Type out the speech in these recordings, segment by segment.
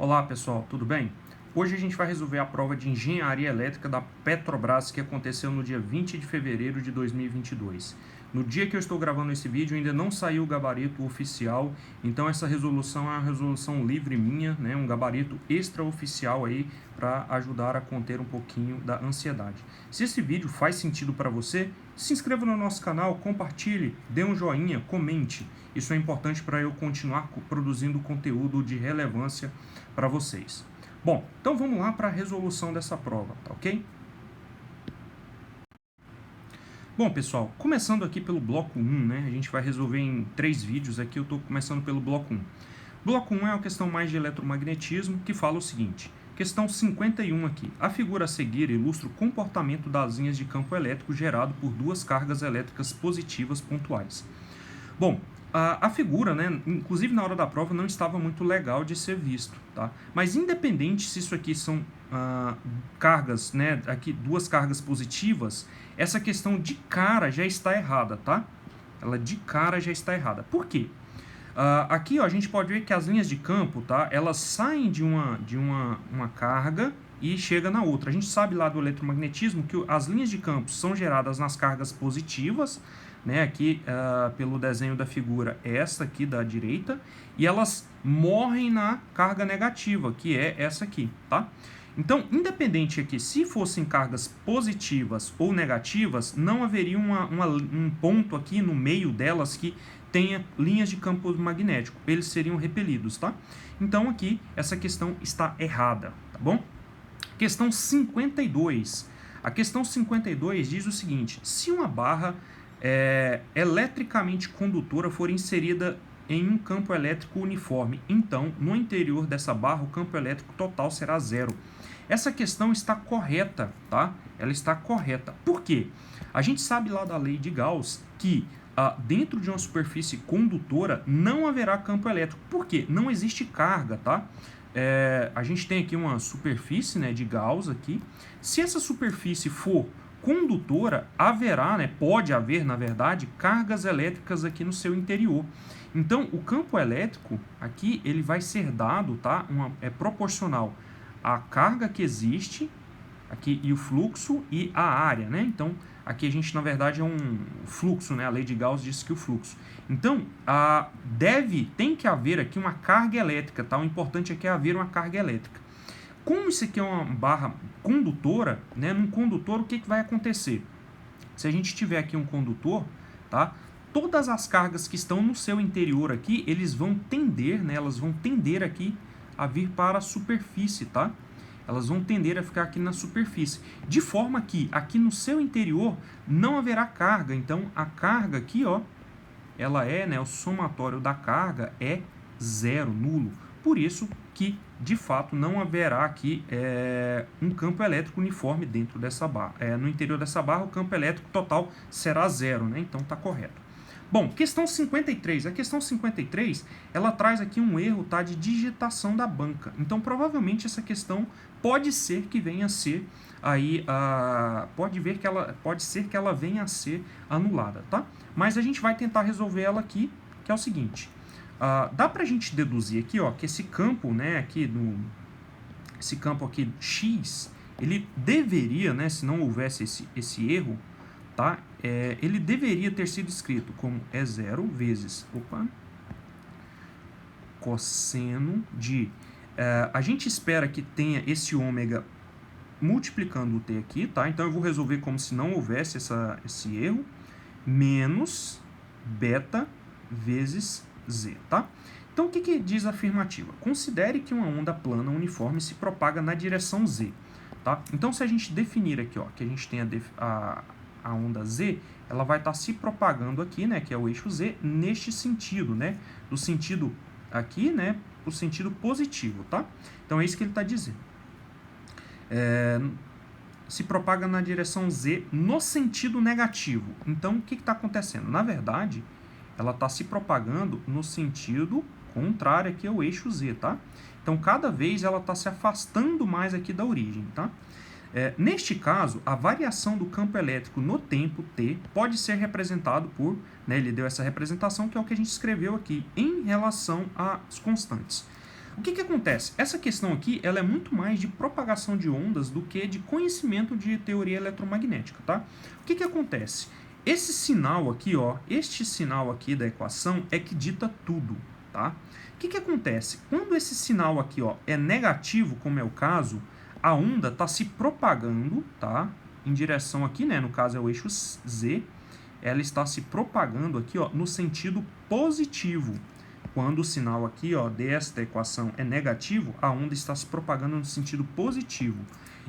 Olá pessoal, tudo bem? Hoje a gente vai resolver a prova de Engenharia Elétrica da Petrobras que aconteceu no dia 20 de fevereiro de 2022. No dia que eu estou gravando esse vídeo ainda não saiu o gabarito oficial, então essa resolução é uma resolução livre minha, né, um gabarito extraoficial aí para ajudar a conter um pouquinho da ansiedade. Se esse vídeo faz sentido para você, se inscreva no nosso canal, compartilhe, dê um joinha, comente. Isso é importante para eu continuar produzindo conteúdo de relevância para vocês. Bom, então vamos lá para a resolução dessa prova, tá ok? Bom, pessoal, começando aqui pelo bloco 1, né? A gente vai resolver em 3 vídeos aqui, eu estou começando pelo bloco 1. Bloco 1 é uma questão mais de eletromagnetismo, que fala o seguinte. Questão 51 aqui. A figura a seguir ilustra o comportamento das linhas de campo elétrico gerado por duas cargas elétricas positivas pontuais. Bom, a figura, né, inclusive na hora da prova, não estava muito legal de ser visto, tá? Mas independente se isso aqui são cargas, né, aqui duas cargas positivas, essa questão de cara já está errada, tá? Ela de cara já está errada. Por quê? Aqui ó, a gente pode ver que as linhas de campo, tá, elas saem de uma carga e chega na outra. A gente sabe lá do eletromagnetismo que as linhas de campo são geradas nas cargas positivas, né, aqui pelo desenho da figura, essa aqui da direita, e elas morrem na carga negativa, que é essa aqui, tá? Então, independente aqui, se fossem cargas positivas ou negativas, não haveria um ponto aqui no meio delas que tenha linhas de campo magnético. Eles seriam repelidos, tá? Então, aqui, essa questão está errada, tá bom? Questão 52. A questão 52 diz o seguinte: se uma barra eletricamente condutora for inserida em um campo elétrico uniforme, então, no interior dessa barra, o campo elétrico total será zero. Essa questão está correta, tá? Ela está correta. Por quê? A gente sabe lá da lei de Gauss que dentro de uma superfície condutora não haverá campo elétrico. Por quê? Não existe carga, tá? A gente tem aqui uma superfície, né, de Gauss aqui. Se essa superfície for condutora, haverá, né, pode haver, na verdade, cargas elétricas aqui no seu interior. Então, o campo elétrico aqui, ele vai ser dado, tá? É proporcional à carga que existe aqui e o fluxo e a área, né? Então, aqui a gente, na verdade, é um fluxo, né? A lei de Gauss diz que o fluxo. Então, tem que haver aqui uma carga elétrica, tá? O importante aqui é haver uma carga elétrica. Como isso aqui é uma barra condutora, né? Num condutor, o que vai acontecer? Se a gente tiver aqui um condutor, tá? Todas as cargas que estão no seu interior aqui, eles vão tender, né? Elas vão tender aqui a vir para a superfície, tá? Elas vão tender a ficar aqui na superfície. De forma que aqui no seu interior não haverá carga. Então, a carga aqui, ó, ela é, né? O somatório da carga é zero, nulo. Por isso que, de fato, não haverá aqui um campo elétrico uniforme dentro dessa barra. No interior dessa barra, o campo elétrico total será zero, né? Então, está correto. Bom, questão 53. A questão 53, ela traz aqui um erro, tá, de digitação da banca. Então, provavelmente, essa questão pode ser que venha a ser aí, pode ser que ela venha a ser anulada, tá? Mas a gente vai tentar resolver ela aqui, que é o seguinte. Dá pra gente deduzir aqui, ó, que esse campo, né, aqui esse campo aqui X, ele deveria, né, se não houvesse esse erro, tá? Ele deveria ter sido escrito como E0 vezes, cosseno de... a gente espera que tenha esse ômega multiplicando o t aqui, tá? Então eu vou resolver como se não houvesse esse erro, menos beta vezes z, tá? Então o que diz a afirmativa? Considere que uma onda plana uniforme se propaga na direção z, tá? Então se a gente definir aqui, ó, que a gente tem a onda z, ela vai estar se propagando aqui, né, que é o eixo z, neste sentido, né, do sentido aqui, né, o sentido positivo, tá? Então é isso que ele está dizendo. Se propaga na direção z no sentido negativo. Então o que está acontecendo? Na verdade, ela está se propagando no sentido contrário aqui ao eixo z, tá? Então cada vez ela está se afastando mais aqui da origem, tá? Neste caso, a variação do campo elétrico no tempo t pode ser representado por, né, ele deu essa representação que é o que a gente escreveu aqui, em relação às constantes. O que acontece? Essa questão aqui ela é muito mais de propagação de ondas do que de conhecimento de teoria eletromagnética, tá? O que acontece? Esse sinal aqui, ó, este sinal aqui da equação é que dita tudo, tá? O que acontece? Quando esse sinal aqui, ó, é negativo, como é o caso, a onda está se propagando, tá? Em direção aqui, né? No caso é o eixo Z, ela está se propagando aqui, ó, no sentido positivo. Quando o sinal aqui, ó, desta equação é negativo, a onda está se propagando no sentido positivo.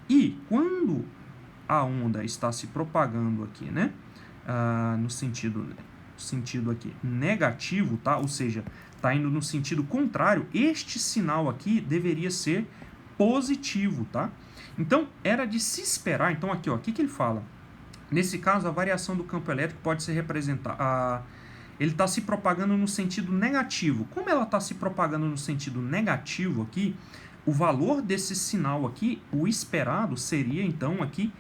E quando a onda está se propagando aqui, né, no sentido aqui negativo, tá? Ou seja, está indo no sentido contrário, este sinal aqui deveria ser positivo, tá? Então, era de se esperar. Então, aqui, ó, o que ele fala? Nesse caso, a variação do campo elétrico pode ser representada... ele está se propagando no sentido negativo. Como ela está se propagando no sentido negativo aqui, o valor desse sinal aqui, o esperado, seria, então, aqui,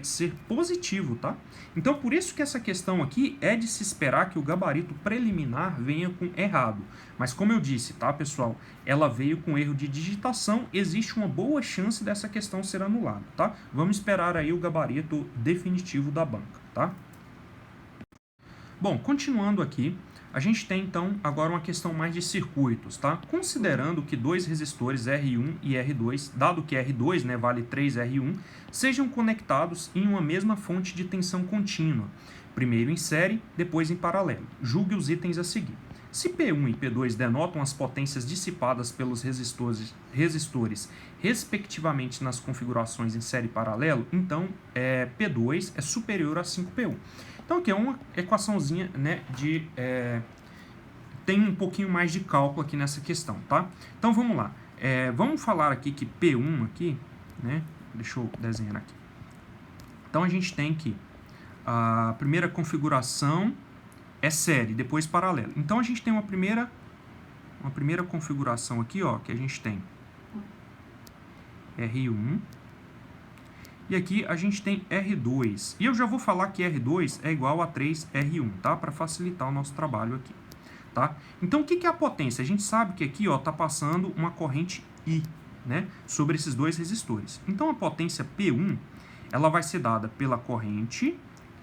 ser positivo, tá? Então, por isso que essa questão aqui é de se esperar que o gabarito preliminar venha com errado. Mas, como eu disse, tá, pessoal? Ela veio com erro de digitação, existe uma boa chance dessa questão ser anulada, tá? Vamos esperar aí o gabarito definitivo da banca, tá? Bom, continuando aqui, a gente tem então agora uma questão mais de circuitos, tá? Considerando que dois resistores R1 e R2, dado que R2, né, vale 3R1, sejam conectados em uma mesma fonte de tensão contínua, primeiro em série, depois em paralelo. Julgue os itens a seguir. Se P1 e P2 denotam as potências dissipadas pelos resistores respectivamente nas configurações em série e paralelo, então P2 é superior a 5P1. Então aqui é uma equaçãozinha, né, tem um pouquinho mais de cálculo aqui nessa questão, tá? Então vamos lá. Vamos falar aqui que P1 aqui, né, deixa eu desenhar aqui. Então a gente tem que a primeira configuração é série, depois paralelo. Então a gente tem uma primeira configuração aqui, ó, que a gente tem R1 e aqui a gente tem R2. E eu já vou falar que R2 é igual a 3R1, tá? Para facilitar o nosso trabalho aqui, tá? Então o que é a potência? A gente sabe que aqui, ó, tá passando uma corrente I, né, sobre esses dois resistores. Então a potência P1, ela vai ser dada pela corrente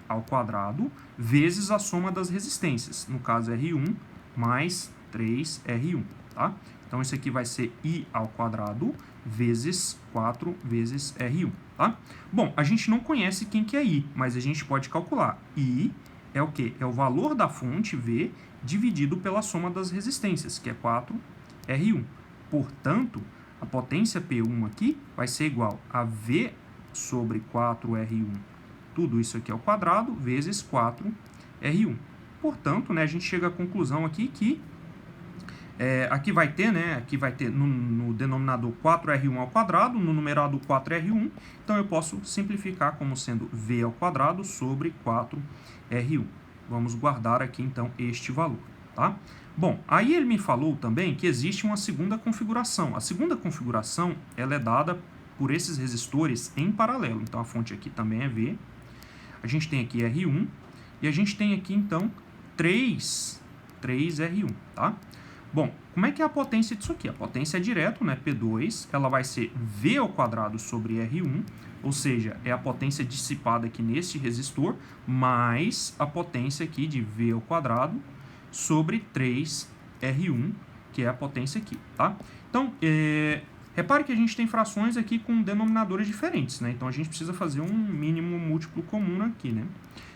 ao quadrado vezes a soma das resistências, no caso R1 mais 3R1, tá? Então isso aqui vai ser I ao quadrado vezes 4 vezes R1, tá? Bom, a gente não conhece quem que é I, mas a gente pode calcular. I é o quê? É o valor da fonte V dividido pela soma das resistências, que é 4R1. Portanto, a potência P1 aqui vai ser igual a V sobre 4R1, tudo isso aqui ao quadrado, vezes 4R1. Portanto, né, a gente chega à conclusão aqui que aqui vai ter, né, no denominador 4R1 ao quadrado, no numerador 4R1, então eu posso simplificar como sendo V ao quadrado sobre 4R1. Vamos guardar aqui, então, este valor, tá? Bom, aí ele me falou também que existe uma segunda configuração. A segunda configuração, ela é dada por esses resistores em paralelo. Então, a fonte aqui também é V. A gente tem aqui R1 e a gente tem aqui, então, 3R1, tá? Bom, como é que é a potência disso aqui? A potência é direto, né? P2, ela vai ser V ao quadrado sobre R1, ou seja, é a potência dissipada aqui nesse resistor, mais a potência aqui de V ao quadrado sobre 3R1, que é a potência aqui, tá? Então, repare que a gente tem frações aqui com denominadores diferentes, né? Então, a gente precisa fazer um mínimo múltiplo comum aqui, né?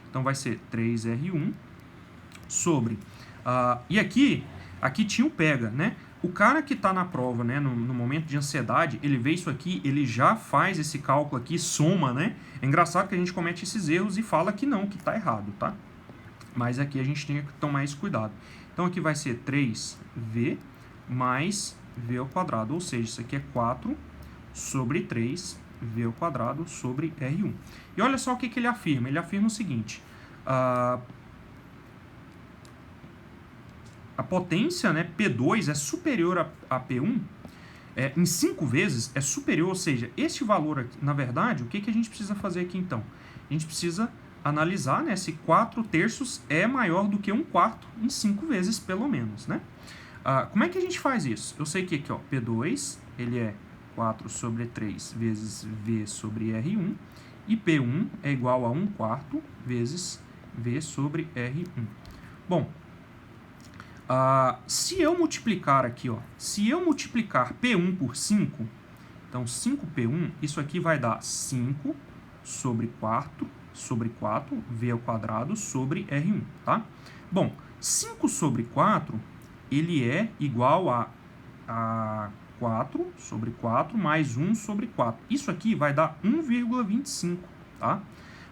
Então, vai ser 3R1 sobre... e aqui tinha o pega, né? O cara que está na prova, né, no momento de ansiedade, ele vê isso aqui, ele já faz esse cálculo aqui, soma, né? É engraçado que a gente comete esses erros e fala que não, que está errado, tá? Mas aqui a gente tem que tomar esse cuidado. Então, aqui vai ser 3V mais V ao quadrado, ou seja, isso aqui é 4 sobre 3V ao quadrado sobre R1. E olha só o que ele afirma. Ele afirma o seguinte, a potência, né, P2 é superior a P1 em 5 vezes, é superior, ou seja, este valor aqui, na verdade, o que a gente precisa fazer aqui então? A gente precisa analisar, né, se 4 terços é maior do que 1/4 em 5 vezes, pelo menos, né? Como é que a gente faz isso? Eu sei que aqui, ó, P2, ele é 4 sobre 3 vezes V sobre R1, e P1 é igual a 1/4 vezes V sobre R1. Bom, se eu multiplicar aqui, ó, se eu multiplicar P1 por 5, então 5P1, isso aqui vai dar 5 sobre 4 V ao quadrado sobre R1, tá? Bom, 5 sobre 4, ele é igual a 4 sobre 4 mais 1 sobre 4. Isso aqui vai dar 1,25, tá?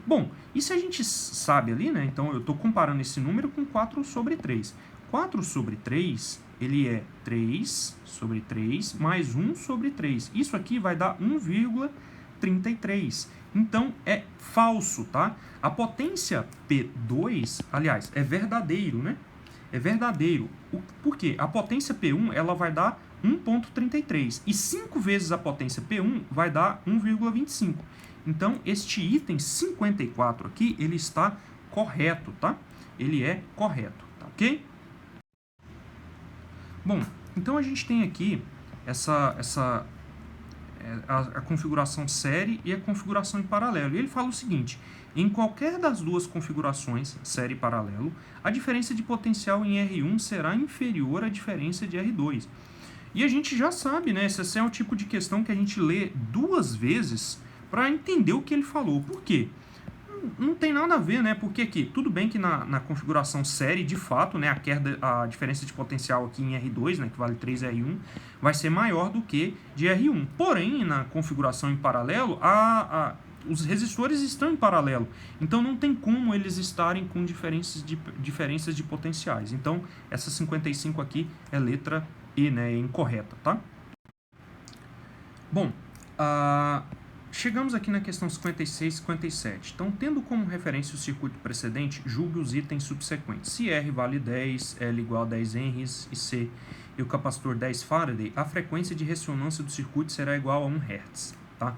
Bom, e se a gente sabe ali, né? Então, eu estou comparando esse número com 4 sobre 3. 4 sobre 3, ele é 3 sobre 3 mais 1 sobre 3. Isso aqui vai dar 1,33. Então, é falso, tá? A potência P2, aliás, é verdadeiro, né? É verdadeiro. Por quê? A potência P1, ela vai dar 1,33. E 5 vezes a potência P1 vai dar 1,25. Então, este item 54 aqui, ele está correto, tá? Ele é correto, tá ok? Bom, então a gente tem aqui a configuração série e a configuração em paralelo. E ele fala o seguinte: em qualquer das duas configurações, série e paralelo, a diferença de potencial em R1 será inferior à diferença de R2. E a gente já sabe, né? Esse é o tipo de questão que a gente lê duas vezes para entender o que ele falou. Por quê? Não tem nada a ver, né? Porque aqui, tudo bem que na configuração série, de fato, né, a diferença de potencial aqui em R2, né, que vale 3R1, vai ser maior do que de R1. Porém, na configuração em paralelo, os resistores estão em paralelo. Então, não tem como eles estarem com diferenças de potenciais. Então, essa 55 aqui é letra E, né? É incorreta, tá? Bom, chegamos aqui na questão 56 e 57. Então, tendo como referência o circuito precedente, julgue os itens subsequentes. Se R vale 10, L igual a 10 henries e C e o capacitor 10 Faraday, a frequência de ressonância do circuito será igual a 1 Hz. Tá?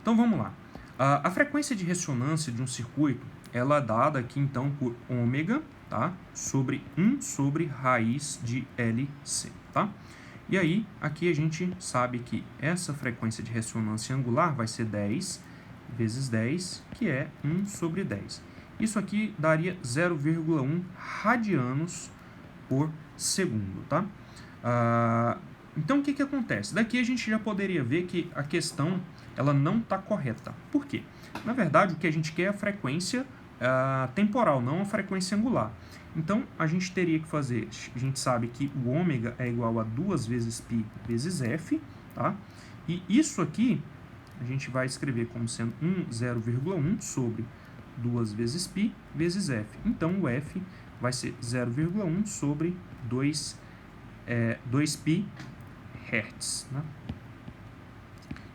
Então, vamos lá. A frequência de ressonância de um circuito, ela é dada aqui, então, por ômega, tá? Sobre 1 sobre raiz de LC. Tá? E aí, aqui a gente sabe que essa frequência de ressonância angular vai ser 10 vezes 10, que é 1 sobre 10. Isso aqui daria 0,1 radianos por segundo, tá? Então, o que acontece? Daqui a gente já poderia ver que a questão ela não está correta. Por quê? Na verdade, o que a gente quer é a frequência temporal, não a frequência angular. Então, a gente teria que fazer, a gente sabe que o ômega é igual a 2 vezes π vezes f, tá? E isso aqui, a gente vai escrever como sendo 0,1 sobre 2 vezes π vezes f. Então, o f vai ser 0,1 sobre 2π Hz, né?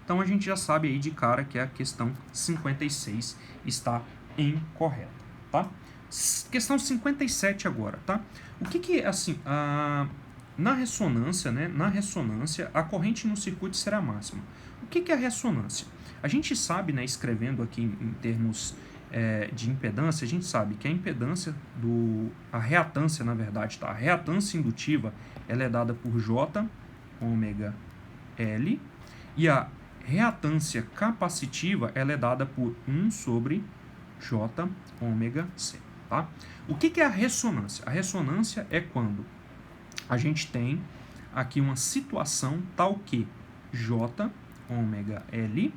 Então, a gente já sabe aí de cara que a questão 56 está incorreta, tá? Questão 57 agora, tá? O que assim, na ressonância, né? Na ressonância, a corrente no circuito será máxima. O que é a ressonância? A gente sabe, né, escrevendo aqui em termos de impedância, a gente sabe que a impedância a reatância, na verdade, tá? A reatância indutiva, ela é dada por J ômega L, e a reatância capacitiva, ela é dada por 1 sobre J ômega C. Tá? O que é a ressonância? A ressonância é quando a gente tem aqui uma situação tal que J ômega L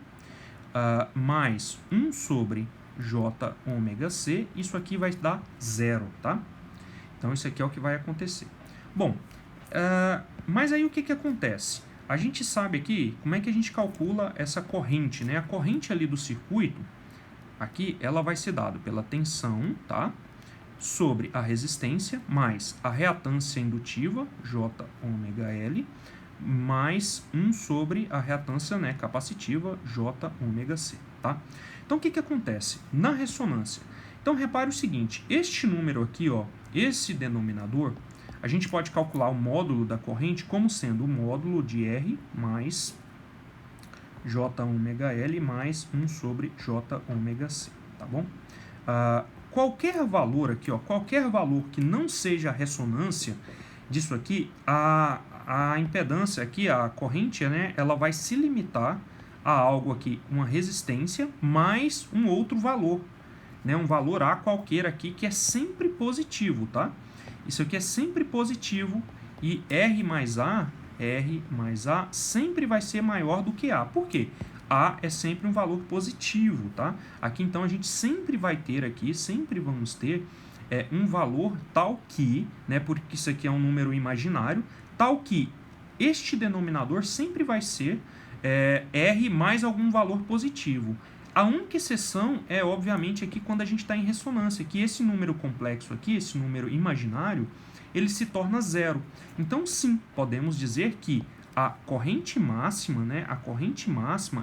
mais 1 sobre J ômega C, isso aqui vai dar 0, tá? Então, isso aqui é o que vai acontecer. Bom, mas aí o que acontece? A gente sabe aqui como é que a gente calcula essa corrente, né? A corrente ali do circuito, aqui, ela vai ser dada pela tensão, tá? Sobre a resistência, mais a reatância indutiva, J ômega L, mais 1 sobre a reatância, né, capacitiva, J ômega C, tá? Então, o que acontece? Na ressonância, então, repare o seguinte, este número aqui, ó, esse denominador, a gente pode calcular o módulo da corrente como sendo o módulo de R mais J ômega L mais 1 sobre J ômega C, tá bom? Qualquer valor aqui, ó, qualquer valor que não seja a ressonância, disso aqui, a impedância aqui, a corrente, né, ela vai se limitar a algo aqui, uma resistência, mais um outro valor, né, um valor A qualquer aqui, que é sempre positivo, tá? Isso aqui é sempre positivo, e R mais A sempre vai ser maior do que A. Por quê? A é sempre um valor positivo, tá? Aqui, então, a gente sempre vai ter aqui, sempre vamos ter um valor tal que, né, porque isso aqui é um número imaginário, tal que este denominador sempre vai ser R mais algum valor positivo. A única exceção é, obviamente, aqui quando a gente está em ressonância, que esse número complexo aqui, esse número imaginário, ele se torna zero. Então, sim, podemos dizer que a corrente máxima, né,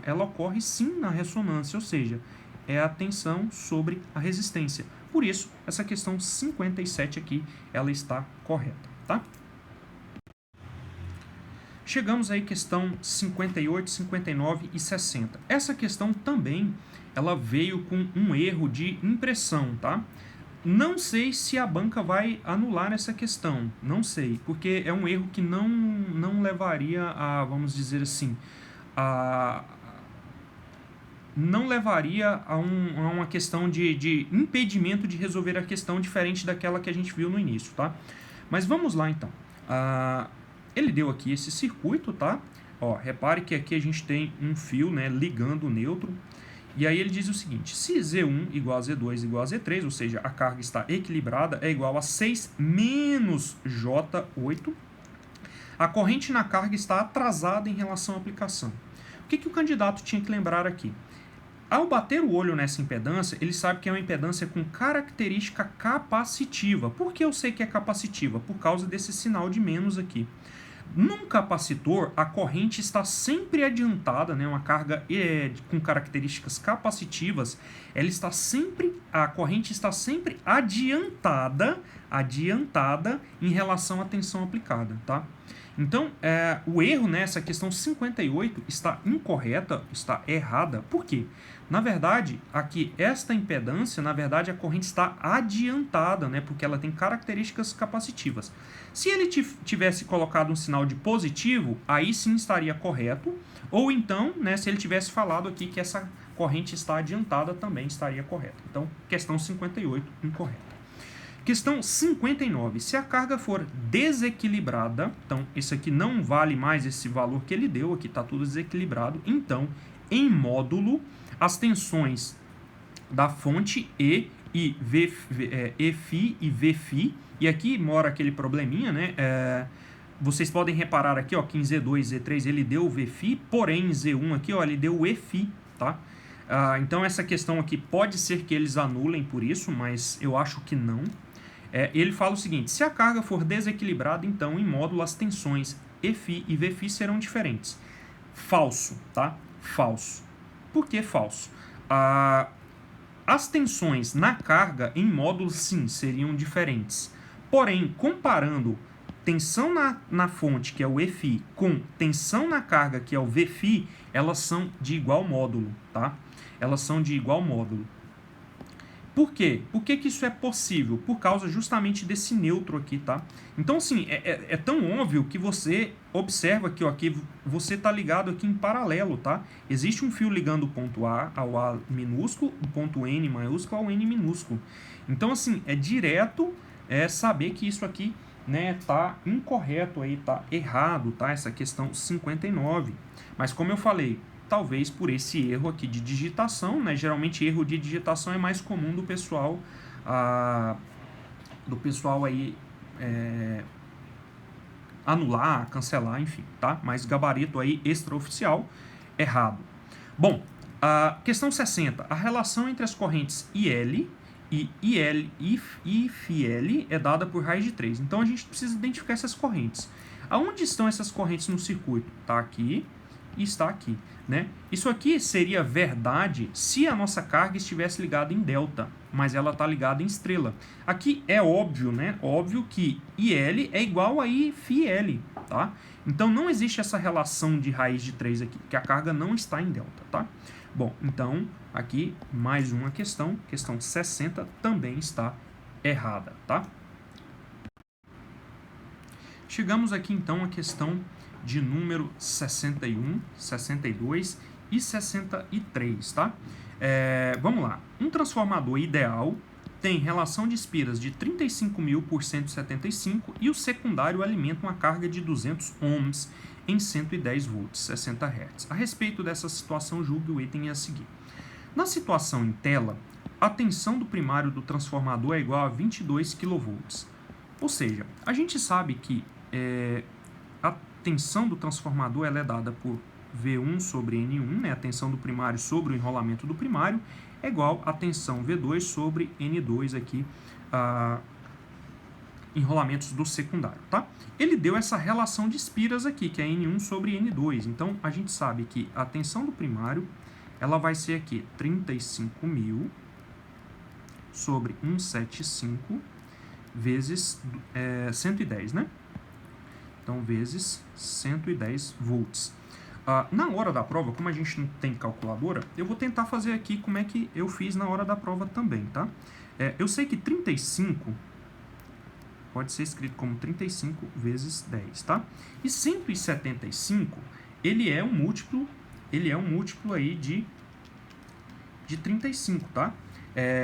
ela ocorre sim na ressonância, ou seja, é a tensão sobre a resistência. Por isso, essa questão 57 aqui, ela está correta, tá? Chegamos aí questão 58, 59 e 60. Essa questão também, ela veio com um erro de impressão, tá? Não sei se a banca vai anular essa questão, não sei, porque é um erro que não levaria a, vamos dizer assim, não levaria a uma questão de impedimento de resolver a questão diferente daquela que a gente viu no início, tá? Mas vamos lá, então. Ele deu aqui esse circuito, tá? Ó, repare que aqui a gente tem um fio, né, ligando o nêutron. E aí ele diz o seguinte, se Z1 igual a Z2 igual a Z3, ou seja, a carga está equilibrada, é igual a 6 menos J8, a corrente na carga está atrasada em relação à aplicação. O que o candidato tinha que lembrar aqui? Ao bater o olho nessa impedância, ele sabe que é uma impedância com característica capacitiva. Por que eu sei que é capacitiva? Por causa desse sinal de menos aqui. Num capacitor, a corrente está sempre adiantada, né? Uma carga com características capacitivas, a corrente está sempre adiantada em relação à tensão aplicada, tá? Então, o erro nessa questão 58 está incorreta, está errada. Por quê? Na verdade, aqui, esta impedância, na verdade, a corrente está adiantada, né? Porque ela tem características capacitivas. Se ele tivesse colocado um sinal de positivo, aí sim estaria correto. Ou então, né, se ele tivesse falado aqui que essa corrente está adiantada, também estaria correto. Então, questão 58, incorreta. Questão 59. Se a carga for desequilibrada, então esse aqui não vale mais esse valor que ele deu, aqui está tudo desequilibrado, então, em módulo, as tensões da fonte EFi e VFi, e aqui mora aquele probleminha, né? Vocês podem reparar aqui, ó, que em Z2 e Z3 ele deu o VFi, porém em Z1 aqui, ó, ele deu o EFi, tá? Então essa questão aqui pode ser que eles anulem por isso, mas eu acho que não. Ele fala o seguinte, se a carga for desequilibrada, então em módulo as tensões EFi e VFi serão diferentes. Falso, tá? Falso. Por que falso? As tensões na carga em módulo, sim, seriam diferentes. Porém, comparando tensão na fonte, que é o EFi, com tensão na carga, que é o VFi, elas são de igual módulo, tá? Elas são de igual módulo. Por quê? Por que isso é possível? Por causa justamente desse nêutron aqui, tá? Então, assim, é tão óbvio que você observa aqui, ó, que você está ligado aqui em paralelo, tá? Existe um fio ligando o ponto A ao A minúsculo, o ponto N maiúsculo ao N minúsculo. Então, assim, é direto saber que isso aqui, né, tá incorreto aí, tá errado, tá? Essa questão 59. Mas como eu falei, talvez por esse erro aqui de digitação, né? Geralmente erro de digitação é mais comum do pessoal aí anular, cancelar, enfim, tá? Mas gabarito aí extraoficial, errado. Bom, questão 60. A relação entre as correntes IL e IFL é dada por raiz de 3. Então a gente precisa identificar essas correntes. Aonde estão essas correntes no circuito? Tá aqui e está aqui, né? Isso aqui seria verdade se a nossa carga estivesse ligada em delta, mas ela está ligada em estrela. Aqui é óbvio, né? Óbvio que IL é igual a IFL, tá? Então não existe essa relação de raiz de 3 aqui, porque a carga não está em delta, tá? Bom, então aqui mais uma questão 60 também está errada, tá? Chegamos aqui então à questão de número 61, 62 e 63, tá? Vamos lá. Um transformador ideal tem relação de espiras de 35.000 por 175 e o secundário alimenta uma carga de 200 ohms em 110 volts, 60 Hz. A respeito dessa situação, julgue o item a seguir. Na situação em tela, a tensão do primário do transformador é igual a 22 kV. Ou seja, a gente sabe que a tensão do transformador ela é dada por V1 sobre N1, né, a tensão do primário sobre o enrolamento do primário, é igual a tensão V2 sobre N2 aqui, enrolamentos do secundário, tá? Ele deu essa relação de espiras aqui, que é N1 sobre N2. Então, a gente sabe que a tensão do primário, ela vai ser aqui 35.000 sobre 175 vezes 110, né? Então, vezes 110 volts. Na hora da prova, como a gente não tem calculadora, eu vou tentar fazer aqui como é que eu fiz na hora da prova também, tá? Eu sei que 35 pode ser escrito como 35 vezes 10, tá? E 175, ele é um múltiplo aí de 35, tá?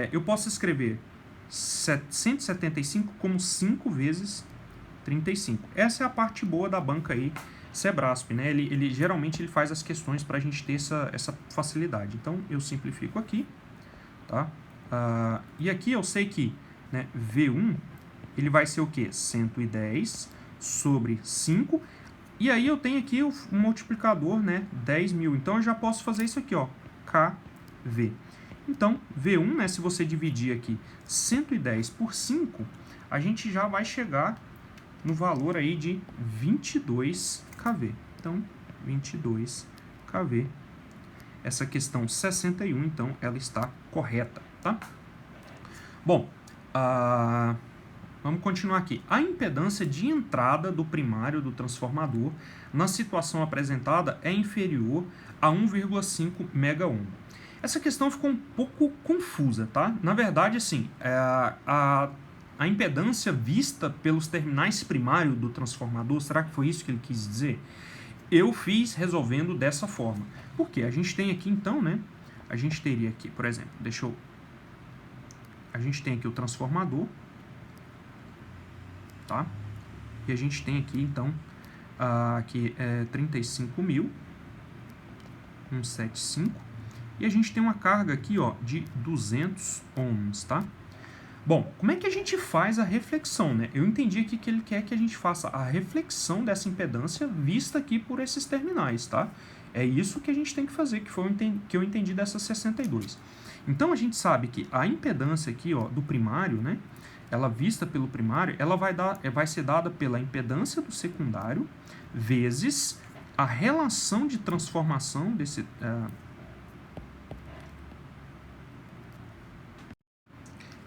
Eu posso escrever 175 como 5 vezes 35. Essa é a parte boa da banca aí, Sebrasp, né? Ele geralmente ele faz as questões para a gente ter essa facilidade. Então, eu simplifico aqui, tá? E aqui eu sei que, né, V1, ele vai ser o quê? 110 sobre 5. E aí eu tenho aqui o multiplicador, né, 10.000. Então, eu já posso fazer isso aqui, ó, KV. Então, V1, né, se você dividir aqui 110 por 5, a gente já vai chegar no valor aí de 22 kV. Então, 22 kV. Essa questão 61, então, ela está correta, tá? Bom, vamos continuar aqui. A impedância de entrada do primário do transformador na situação apresentada é inferior a 1,5 MΩ. Essa questão ficou um pouco confusa, tá? Na verdade, assim, a impedância vista pelos terminais primários do transformador, será que foi isso que ele quis dizer? Eu fiz resolvendo dessa forma. Porque a gente tem aqui, então, né? A gente teria aqui, por exemplo, a gente tem aqui o transformador, tá? E a gente tem aqui, então, aqui é 35.000, 175, e a gente tem uma carga aqui, ó, de 200 ohms, tá? Bom, como é que a gente faz a reflexão, né? Eu entendi aqui que ele quer que a gente faça a reflexão dessa impedância vista aqui por esses terminais, tá? É isso que a gente tem que fazer, que eu entendi dessa 62. Então, a gente sabe que a impedância aqui, ó, do primário, né? Ela vista pelo primário, ela vai ser dada pela impedância do secundário vezes a relação de transformação desse...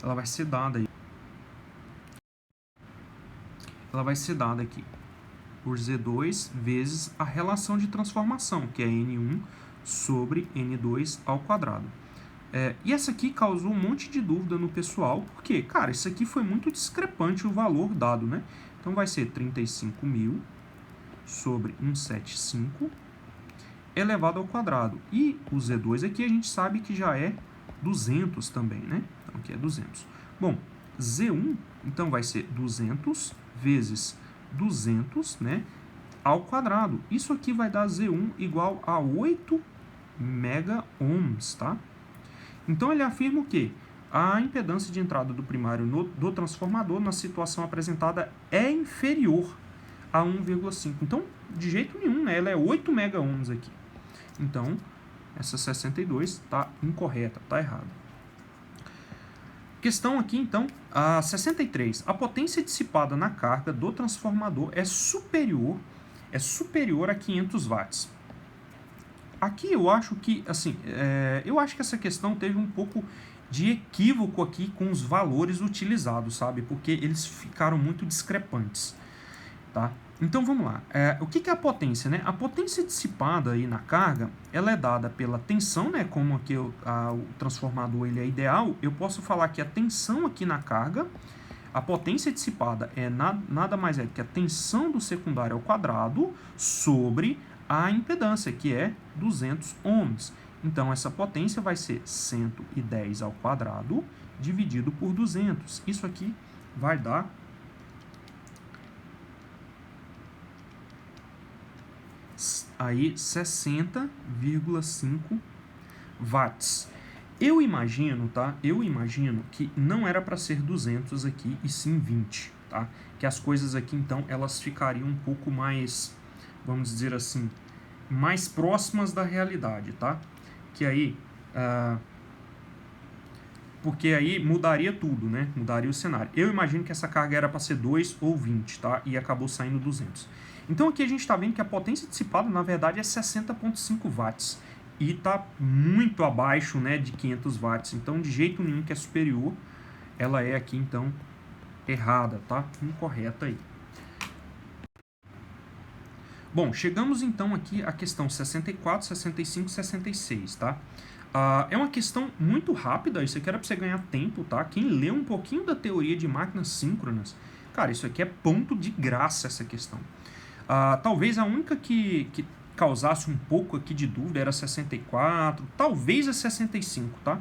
ela vai ser dada aí. Ela vai ser dada aqui por Z2 vezes a relação de transformação, que é N1 sobre N2 ao quadrado. E essa aqui causou um monte de dúvida no pessoal, porque, cara, isso aqui foi muito discrepante o valor dado, né? Então, vai ser 35.000 sobre 175 elevado ao quadrado. E o Z2 aqui a gente sabe que já é 200 também, né? Então, aqui é 200. Bom, Z1, então, vai ser 200 vezes 200, né, ao quadrado. Isso aqui vai dar Z1 igual a 8 MΩ, tá? Então, ele afirma o quê? A impedância de entrada do primário do transformador na situação apresentada é inferior a 1,5. Então, de jeito nenhum, né? Ela é 8 MΩ aqui. Então, essa 62 está incorreta, está errada. Questão aqui, então, a 63. A potência dissipada na carga do transformador é superior a 500 watts. Aqui eu acho que, assim, eu acho que essa questão teve um pouco de equívoco aqui com os valores utilizados, sabe? Porque eles ficaram muito discrepantes, tá? Então, vamos lá. O que é a potência, né? A potência dissipada aí na carga, ela é dada pela tensão, né? Como aqui o transformador ele é ideal, eu posso falar que a tensão aqui na carga A potência dissipada é nada mais é do que a tensão do secundário ao quadrado sobre a impedância, que é 200 ohms. Então, essa potência vai ser 110 ao quadrado dividido por 200. Isso aqui vai dar aí 60,5 watts. Eu imagino, tá? Eu imagino que não era para ser 200 aqui e sim 20, tá? Que as coisas aqui, então, elas ficariam um pouco mais, vamos dizer assim, mais próximas da realidade, tá? Que aí, porque aí mudaria tudo, né? Mudaria o cenário. Eu imagino que essa carga era para ser 2 ou 20, tá? E acabou saindo 200. Então aqui a gente está vendo que a potência dissipada, na verdade, é 60,5 watts. E está muito abaixo, né, de 500 watts. Então, de jeito nenhum que é superior, ela é aqui, então, errada, tá? Incorreta aí. Bom, chegamos então aqui à questão 64, 65 e 66, tá? É uma questão muito rápida, isso aqui era para você ganhar tempo, tá? Quem lê um pouquinho da teoria de máquinas síncronas, cara, isso aqui é ponto de graça, essa questão. Talvez a única que causasse um pouco aqui de dúvida era 64, talvez a 65, tá?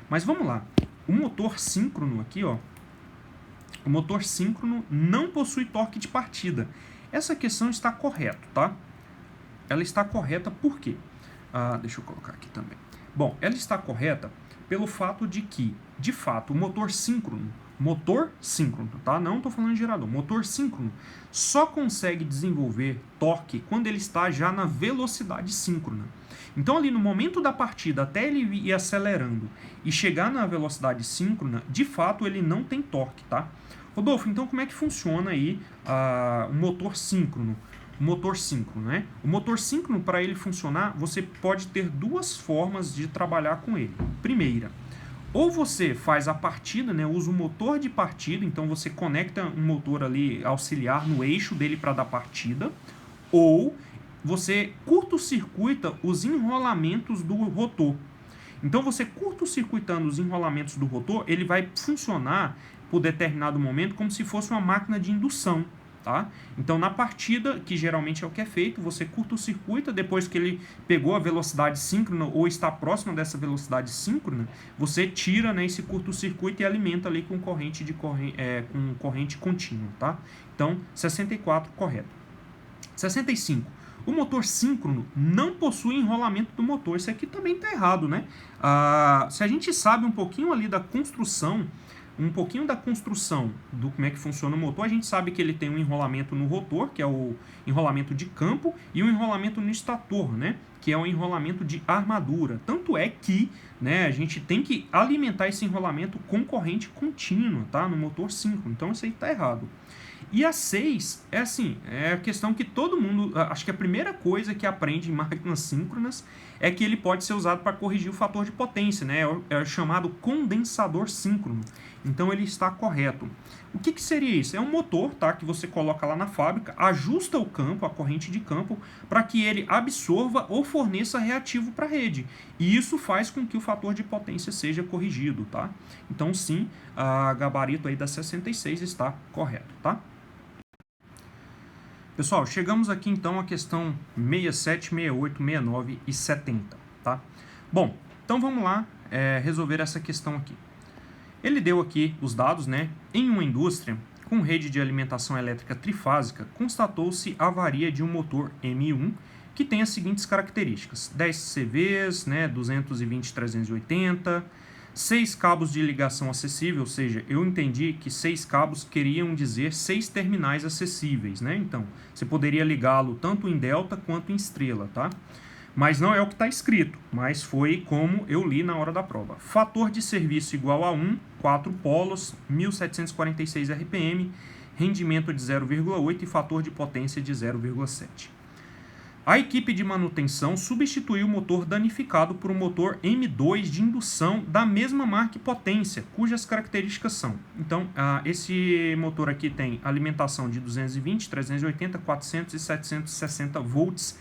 Mas vamos lá. O motor síncrono aqui, ó, o motor síncrono não possui torque de partida. Essa questão está correta, tá? Ela está correta por quê? Deixa eu colocar aqui também. Bom, ela está correta pelo fato de que, de fato, o motor síncrono, tá? Não estou falando de gerador. Motor síncrono só consegue desenvolver torque quando ele está já na velocidade síncrona. Então, ali no momento da partida, até ele ir acelerando e chegar na velocidade síncrona, de fato, ele não tem torque, tá? Rodolfo, então como é que funciona aí o motor síncrono? O motor síncrono, né? O motor síncrono, para ele funcionar, você pode ter duas formas de trabalhar com ele. Primeira, ou você faz a partida, né, usa o motor de partida, então você conecta um motor ali auxiliar no eixo dele para dar partida, ou você curto-circuita os enrolamentos do rotor. Então você curto-circuitando os enrolamentos do rotor, ele vai funcionar por determinado momento como se fosse uma máquina de indução. Tá? Então, na partida, que geralmente é o que é feito, você curto-circuita, depois que ele pegou a velocidade síncrona ou está próximo dessa velocidade síncrona, você tira, né, esse curto-circuito e alimenta ali com corrente contínua. Tá? Então, 64, correto. 65. O motor síncrono não possui enrolamento do motor. Isso aqui também está errado, né? Se a gente sabe um pouquinho ali da construção, do como é que funciona o motor, a gente sabe que ele tem um enrolamento no rotor, que é o enrolamento de campo, e um enrolamento no estator, né, que é o enrolamento de armadura. Tanto é que, né, a gente tem que alimentar esse enrolamento com corrente contínua, tá, no motor síncrono. Então isso aí está errado. E a 6 é assim, é a questão que todo mundo, acho que a primeira coisa que aprende em máquinas síncronas é que ele pode ser usado para corrigir o fator de potência, né? É o chamado condensador síncrono. Então ele está correto. O que seria isso? É um motor, tá, que você coloca lá na fábrica, ajusta o campo, a corrente de campo, para que ele absorva ou forneça reativo para a rede. E isso faz com que o fator de potência seja corrigido, tá? Então sim, a gabarito aí da 66 está correto, tá? Pessoal, chegamos aqui então à questão 67, 68, 69 e 70, tá? Bom, então vamos lá resolver essa questão aqui. Ele deu aqui os dados, né? Em uma indústria com rede de alimentação elétrica trifásica, constatou-se avaria de um motor M1 que tem as seguintes características: 10 CVs, né? 220/380, 6 cabos de ligação acessível, ou seja, eu entendi que 6 cabos queriam dizer 6 terminais acessíveis, né? Então, você poderia ligá-lo tanto em delta quanto em estrela, tá? Mas não é o que está escrito, mas foi como eu li na hora da prova. Fator de serviço igual a 1, 4 polos, 1746 RPM, rendimento de 0,8 e fator de potência de 0,7. A equipe de manutenção substituiu o motor danificado por um motor M2 de indução da mesma marca e potência, cujas características são. Então, esse motor aqui tem alimentação de 220, 380, 400 e 760 volts.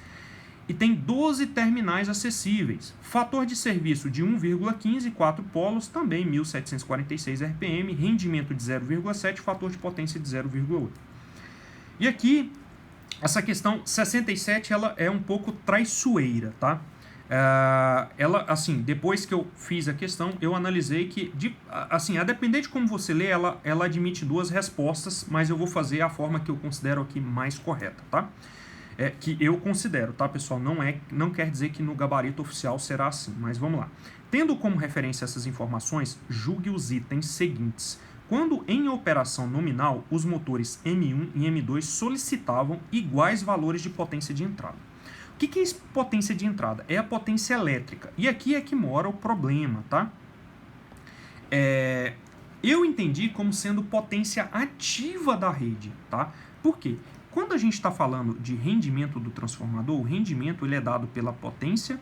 e tem 12 terminais acessíveis. Fator de serviço de 1,15, 4 polos, também 1.746 RPM, rendimento de 0,7, fator de potência de 0,8. E aqui, essa questão 67, ela é um pouco traiçoeira, tá? Ela, assim, depois que eu fiz a questão, eu analisei que, assim, a depender de como você lê, ela admite duas respostas, mas eu vou fazer a forma que eu considero aqui mais correta, tá? Que eu considero, tá, pessoal? Não quer dizer que no gabarito oficial será assim, mas vamos lá. Tendo como referência essas informações, julgue os itens seguintes. Quando em operação nominal, os motores M1 e M2 solicitavam iguais valores de potência de entrada. O que é potência de entrada? É a potência elétrica. E aqui é que mora o problema, tá? Eu entendi como sendo potência ativa da rede, tá? Por quê? Quando a gente está falando de rendimento do transformador, o rendimento ele é dado pela potência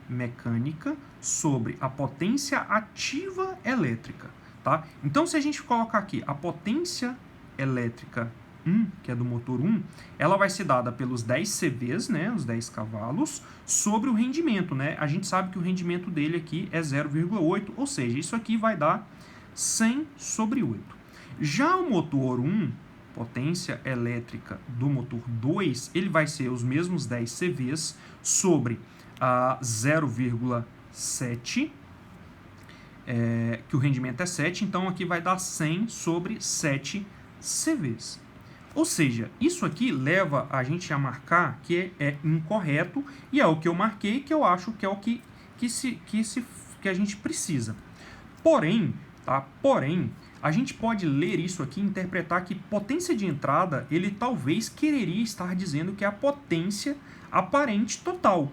mecânica sobre a potência ativa elétrica, tá? Então, se a gente colocar aqui a potência elétrica 1, que é do motor 1, ela vai ser dada pelos 10 CVs, né, os 10 cavalos, sobre o rendimento, né? A gente sabe que o rendimento dele aqui é 0,8, ou seja, isso aqui vai dar 100 sobre 8. Já o motor 1, potência elétrica do motor 2, ele vai ser os mesmos 10 CVs sobre a 0,7, que o rendimento é 7, então aqui vai dar 100 sobre 7 CVs. Ou seja, isso aqui leva a gente a marcar que é incorreto, e é o que eu marquei, que eu acho que é o que a gente precisa. Porém, tá? A gente pode ler isso aqui e interpretar que potência de entrada, ele talvez quereria estar dizendo que é a potência aparente total.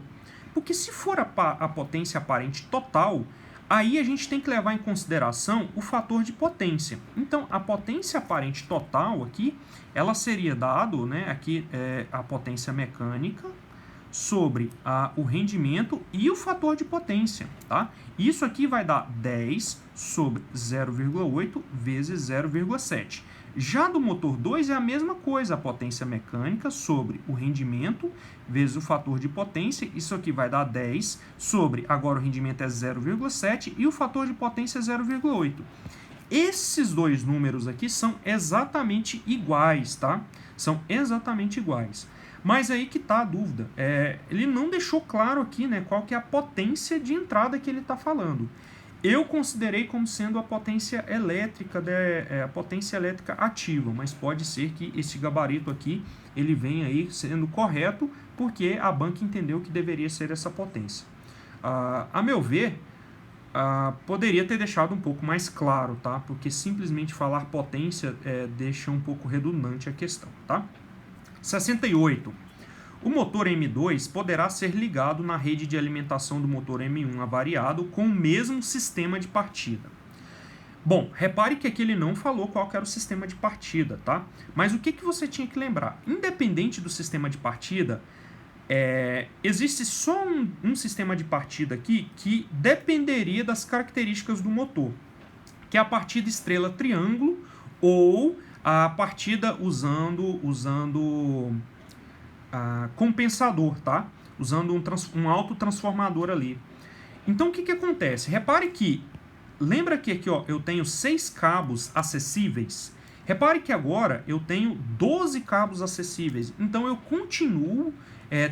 Porque se for a potência aparente total, aí a gente tem que levar em consideração o fator de potência. Então, a potência aparente total aqui, ela seria dado, né, aqui a potência mecânica sobre o rendimento e o fator de potência, tá? Isso aqui vai dar 10 sobre 0,8 vezes 0,7. Já do motor 2 é a mesma coisa, a potência mecânica sobre o rendimento vezes o fator de potência. Isso aqui vai dar 10 sobre, agora o rendimento é 0,7 e o fator de potência é 0,8. Esses dois números aqui são exatamente iguais, tá? São exatamente iguais. Mas aí que está a dúvida. Ele não deixou claro aqui, né, qual que é a potência de entrada que ele está falando. Eu considerei como sendo a potência elétrica, a potência elétrica ativa, mas pode ser que esse gabarito aqui ele venha aí sendo correto, porque a banca entendeu que deveria ser essa potência. A meu ver, poderia ter deixado um pouco mais claro, tá? Porque simplesmente falar potência deixa um pouco redundante a questão, tá? 68. O motor M2 poderá ser ligado na rede de alimentação do motor M1 avariado com o mesmo sistema de partida. Bom, repare que aqui ele não falou qual que era o sistema de partida, tá? Mas o que você tinha que lembrar? Independente do sistema de partida, existe só um sistema de partida aqui que dependeria das características do motor, que é a partida estrela triângulo ou a partida usando compensador, tá? Usando um autotransformador ali. Então, o que acontece? Repare que, lembra que aqui ó, eu tenho 6 cabos acessíveis? Repare que agora eu tenho 12 cabos acessíveis. Então, eu continuo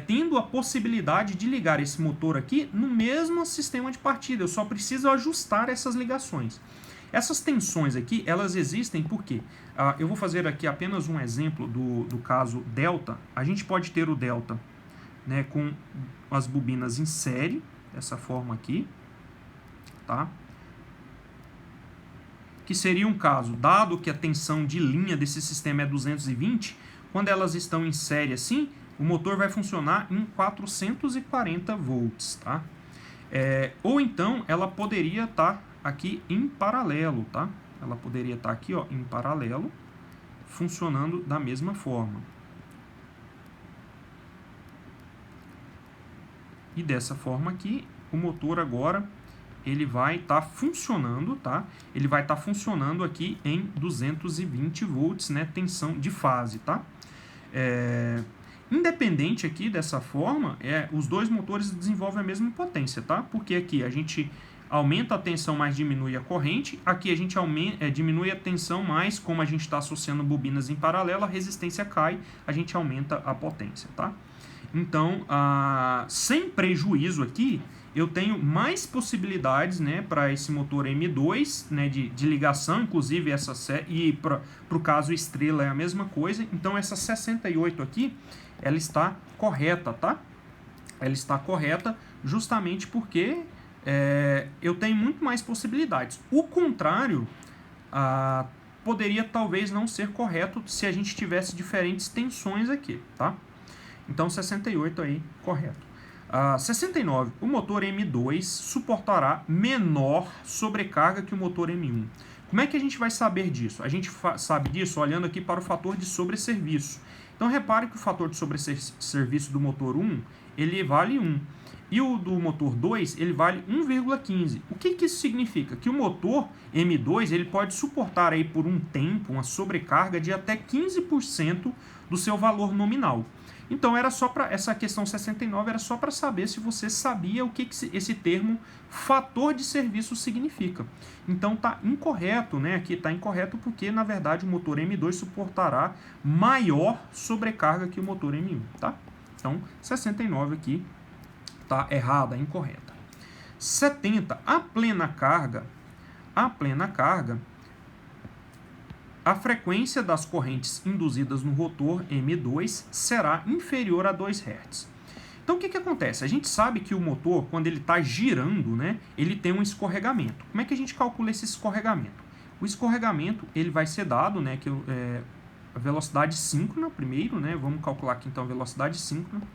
tendo a possibilidade de ligar esse motor aqui no mesmo sistema de partida. Eu só preciso ajustar essas ligações. Essas tensões aqui, elas existem porque eu vou fazer aqui apenas um exemplo do caso delta. A gente pode ter o delta, né, com as bobinas em série, dessa forma aqui, tá? Que seria um caso, dado que a tensão de linha desse sistema é 220, quando elas estão em série assim, o motor vai funcionar em 440 volts, tá? Ou então, ela poderia estar aqui em paralelo, tá? Ela poderia estar aqui, ó, em paralelo, funcionando da mesma forma. E dessa forma aqui, o motor agora, ele vai estar funcionando, tá? Ele vai estar funcionando aqui em 220 volts, né? Tensão de fase, tá? Independente aqui dessa forma, os dois motores desenvolvem a mesma potência, tá? Porque aqui a gente aumenta a tensão, mas diminui a corrente. Aqui a gente diminui a tensão, mas como a gente está associando bobinas em paralelo, a resistência cai, a gente aumenta a potência, tá? Então, sem prejuízo aqui, eu tenho mais possibilidades, né, para esse motor M2, né, de ligação, inclusive e para o caso estrela é a mesma coisa. Então, essa 68 aqui, ela está correta, tá? Ela está correta justamente porque eu tenho muito mais possibilidades. O contrário poderia talvez não ser correto se a gente tivesse diferentes tensões aqui, tá? Então, 68 aí, correto. 69. O motor M2 suportará menor sobrecarga que o motor M1. Como é que a gente vai saber disso? A gente sabe disso olhando aqui para o fator de sobresserviço. Então, repare que o fator de sobresserviço do motor 1, ele vale 1. E o do motor 2, ele vale 1,15. O que isso significa? Que o motor M2 ele pode suportar aí por um tempo uma sobrecarga de até 15% do seu valor nominal. Então, era só para essa questão 69 era só para saber se você sabia o que esse termo fator de serviço significa. Então, tá incorreto, né? Aqui tá incorreto porque, na verdade, o motor M2 suportará maior sobrecarga que o motor M1, tá? Então, 69 aqui tá errada, incorreta. 70. A plena carga, a frequência das correntes induzidas no rotor M2 será inferior a 2 Hz. Então, o que acontece? A gente sabe que o motor, quando ele está girando, né, ele tem um escorregamento. Como é que a gente calcula esse escorregamento? O escorregamento ele vai ser dado, né, a velocidade síncrona primeiro, né, vamos calcular aqui então a velocidade síncrona.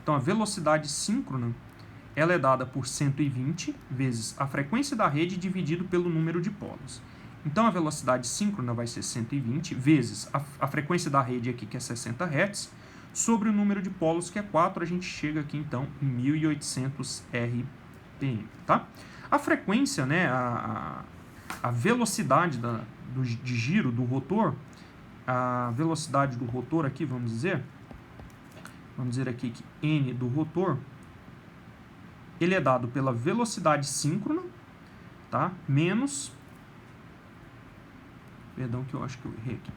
Então, a velocidade síncrona ela é dada por 120 vezes a frequência da rede dividido pelo número de polos. Então, a velocidade síncrona vai ser 120 vezes a frequência da rede aqui, que é 60 Hz, sobre o número de polos, que é 4, a gente chega aqui, então, em 1.800 RPM, tá? A frequência, né, a velocidade de giro do rotor, a velocidade do rotor aqui, vamos dizer aqui que N do rotor, ele é dado pela velocidade síncrona, tá? Menos... Perdão que eu acho que eu errei aqui.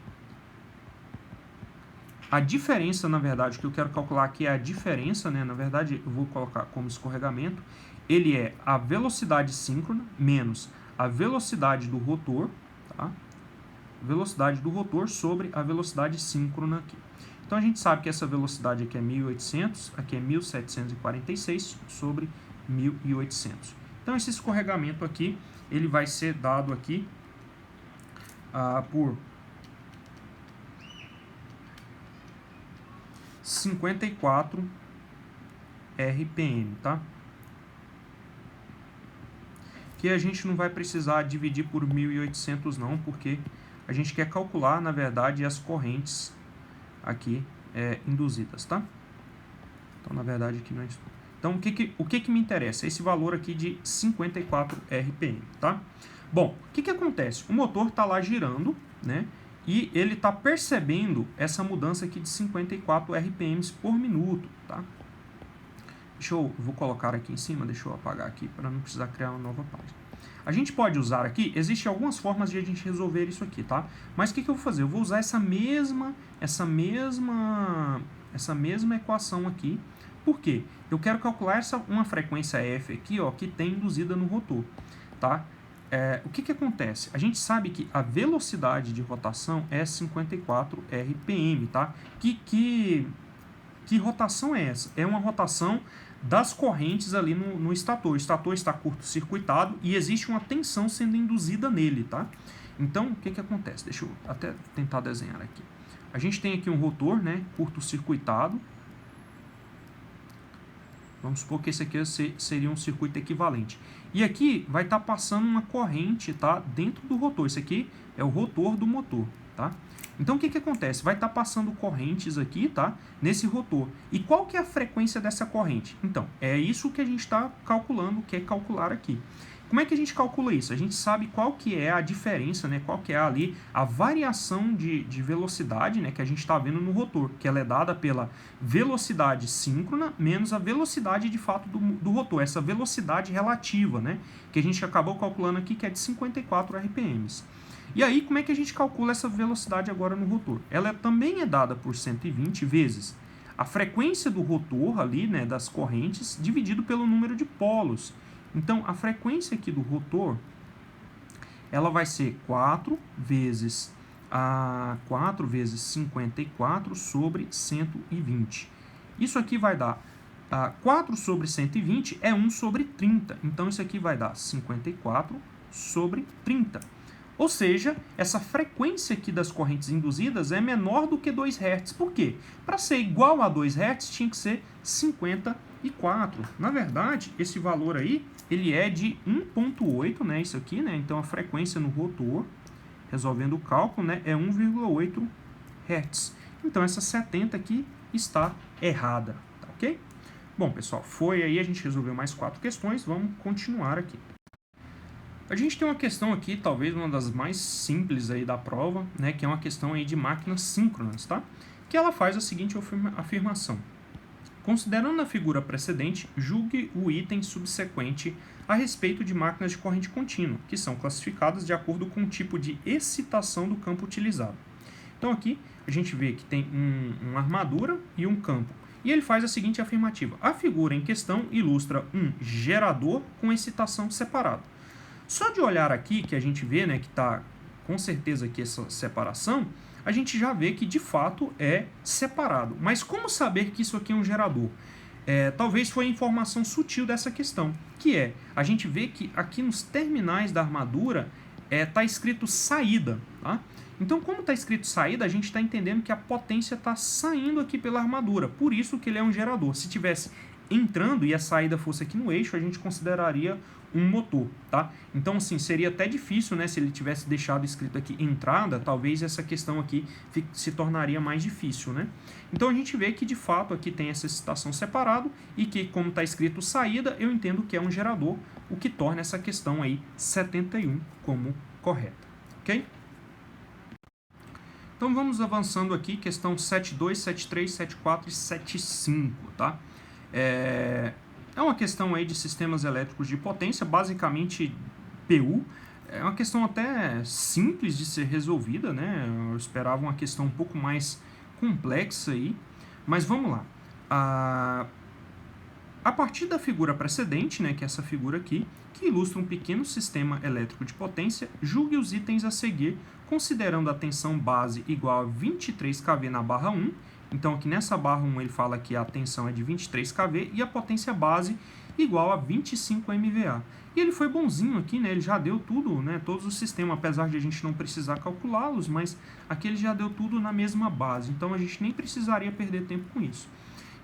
A diferença, na verdade, que eu quero calcular aqui é a diferença, né? Na verdade, eu vou colocar como escorregamento. Ele é a velocidade síncrona menos a velocidade do rotor, tá? Velocidade do rotor sobre a velocidade síncrona aqui. Então, a gente sabe que essa velocidade aqui é 1.800, aqui é 1.746 sobre 1.800. Então, esse escorregamento aqui, ele vai ser dado aqui por 54 RPM, tá? Que a gente não vai precisar dividir por 1.800 não, porque a gente quer calcular, na verdade, as correntes aqui induzidas, tá? Então, na verdade, aqui não é isso. Então, o que me interessa? Esse valor aqui de 54 RPM, tá? Bom, o que acontece? O motor está lá girando, né? E ele está percebendo essa mudança aqui de 54 RPMs por minuto, tá? Vou colocar aqui em cima, deixa eu apagar aqui para não precisar criar uma nova página. A gente pode usar aqui, existem algumas formas de a gente resolver isso aqui, tá? Mas o que eu vou fazer? Eu vou usar essa mesma equação aqui. Por quê? Eu quero calcular uma frequência F aqui, ó, que tem induzida no rotor, tá? O que acontece? A gente sabe que a velocidade de rotação é 54 RPM, tá? Que rotação é essa? É uma rotação das correntes ali no estator. O estator está curto-circuitado e existe uma tensão sendo induzida nele, tá? Então, o que acontece? Deixa eu até tentar desenhar aqui. A gente tem aqui um rotor, né, curto-circuitado. Vamos supor que esse aqui seria um circuito equivalente. E aqui vai estar passando uma corrente, tá, dentro do rotor. Esse aqui é o rotor do motor, tá? Então, o que acontece? Vai estar passando correntes aqui, tá? Nesse rotor. E qual que é a frequência dessa corrente? Então, é isso que a gente está calculando, quer calcular aqui. Como é que a gente calcula isso? A gente sabe qual que é a diferença, né? Qual que é ali a variação de velocidade, né? Que a gente está vendo no rotor, que ela é dada pela velocidade síncrona menos a velocidade de fato do rotor, essa velocidade relativa, né? Que a gente acabou calculando aqui, que é de 54 RPMs. E aí, como é que a gente calcula essa velocidade agora no rotor? Ela também é dada por 120 vezes a frequência do rotor ali, né, das correntes, dividido pelo número de polos. Então, a frequência aqui do rotor, ela vai ser 4 vezes 54 sobre 120. Isso aqui vai dar 4 sobre 120 é 1 sobre 30. Então, isso aqui vai dar 54 sobre 30. Ou seja, essa frequência aqui das correntes induzidas é menor do que 2 Hz. Por quê? Para ser igual a 2 Hz, tinha que ser 54. Na verdade, esse valor aí, ele é de 1.8, né? Isso aqui, né? Então, a frequência no rotor, resolvendo o cálculo, né? É 1,8 Hz. Então, essa 70 aqui está errada, tá ok? Bom, pessoal, foi aí, a gente resolveu mais 4 questões, vamos continuar aqui. A gente tem uma questão aqui, talvez uma das mais simples aí da prova, né, que é uma questão aí de máquinas síncronas, tá? Que ela faz a seguinte afirmação. Considerando a figura precedente, julgue o item subsequente a respeito de máquinas de corrente contínua, que são classificadas de acordo com o tipo de excitação do campo utilizado. Então aqui a gente vê que tem uma armadura e um campo. E ele faz a seguinte afirmativa. A figura em questão ilustra um gerador com excitação separada. Só de olhar aqui, que a gente vê, né, que está com certeza aqui essa separação, a gente já vê que de fato é separado. Mas como saber que isso aqui é um gerador? Talvez foi a informação sutil dessa questão, que é, a gente vê que aqui nos terminais da armadura está escrito saída, tá? Então, como está escrito saída, a gente está entendendo que a potência está saindo aqui pela armadura, por isso que ele é um gerador. Se tivesse entrando e a saída fosse aqui no eixo, a gente consideraria um motor, tá? Então, assim, seria até difícil, né, se ele tivesse deixado escrito aqui entrada, talvez essa questão aqui se tornaria mais difícil, né? Então, a gente vê que, de fato, aqui tem essa excitação separado e que, como está escrito saída, eu entendo que é um gerador, o que torna essa questão aí 71 como correta, ok? Então, vamos avançando aqui, questão 72, 73, 74 e 75, tá? É uma questão aí de sistemas elétricos de potência, basicamente PU. É uma questão até simples de ser resolvida, né? Eu esperava uma questão um pouco mais complexa aí, mas vamos lá. A partir da figura precedente, né, que é essa figura aqui, que ilustra um pequeno sistema elétrico de potência, julgue os itens a seguir, considerando a tensão base igual a 23 kV na barra 1. Então, aqui nessa barra 1 ele fala que a tensão é de 23 kV e a potência base igual a 25 MVA. E ele foi bonzinho aqui, né? Ele já deu tudo, né? Todos os sistemas, apesar de a gente não precisar calculá-los, mas aqui ele já deu tudo na mesma base. Então, a gente nem precisaria perder tempo com isso.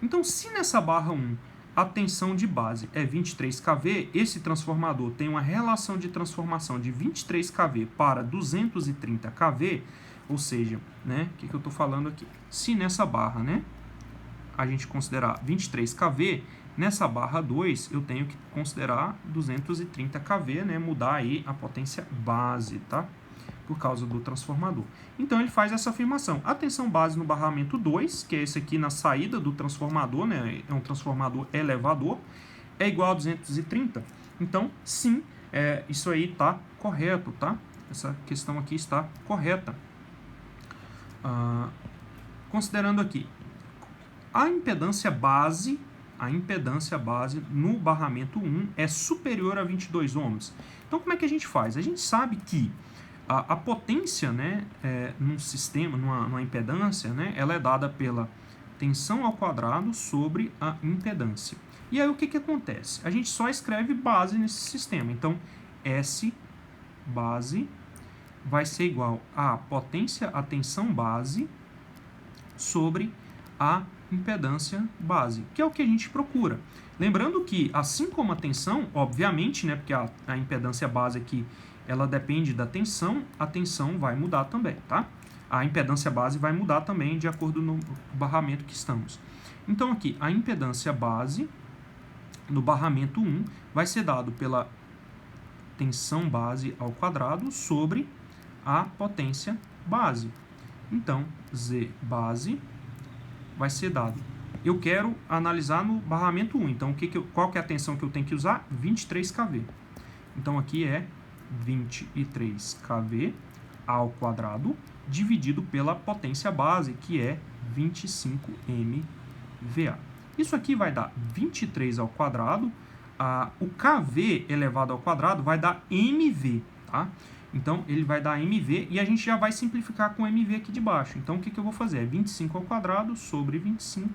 Então, se nessa barra 1 a tensão de base é 23 kV, esse transformador tem uma relação de transformação de 23 kV para 230 kV, ou seja, né, o que eu estou falando aqui? Se nessa barra, né, a gente considerar 23 kV, nessa barra 2 eu tenho que considerar 230 kV, né, mudar aí a potência base, tá? Por causa do transformador. Então ele faz essa afirmação. A tensão base no barramento 2, que é esse aqui na saída do transformador, né, é um transformador elevador, é igual a 230. Então, sim, isso aí está correto, tá? Essa questão aqui está correta. Considerando aqui a impedância base no barramento 1 é superior a 22 ohms. Então, como é que a gente faz? A gente sabe que a potência, né, num sistema, numa impedância, né, ela é dada pela tensão ao quadrado sobre a impedância. E aí o que acontece? A gente só escreve base nesse sistema. Então, S base vai ser igual a potência, a tensão base sobre a impedância base, que é o que a gente procura. Lembrando que, assim como a tensão, obviamente, né, porque a impedância base aqui, ela depende da tensão, a tensão vai mudar também, tá? a impedância base vai mudar também de acordo no barramento que estamos. Então aqui, a impedância base no barramento 1 vai ser dado pela tensão base ao quadrado sobre a potência base. Então, Z base vai ser dado. Eu quero analisar no barramento 1. Então, qual que é a tensão que eu tenho que usar? 23 kV. Então, aqui é 23 kV ao quadrado dividido pela potência base, que é 25 MVA. Isso aqui vai dar 23 ao quadrado. O kV elevado ao quadrado vai dar MV, tá? Então, ele vai dar MV e a gente já vai simplificar com MV aqui de baixo. Então, o que eu vou fazer? É 25 ao quadrado sobre 25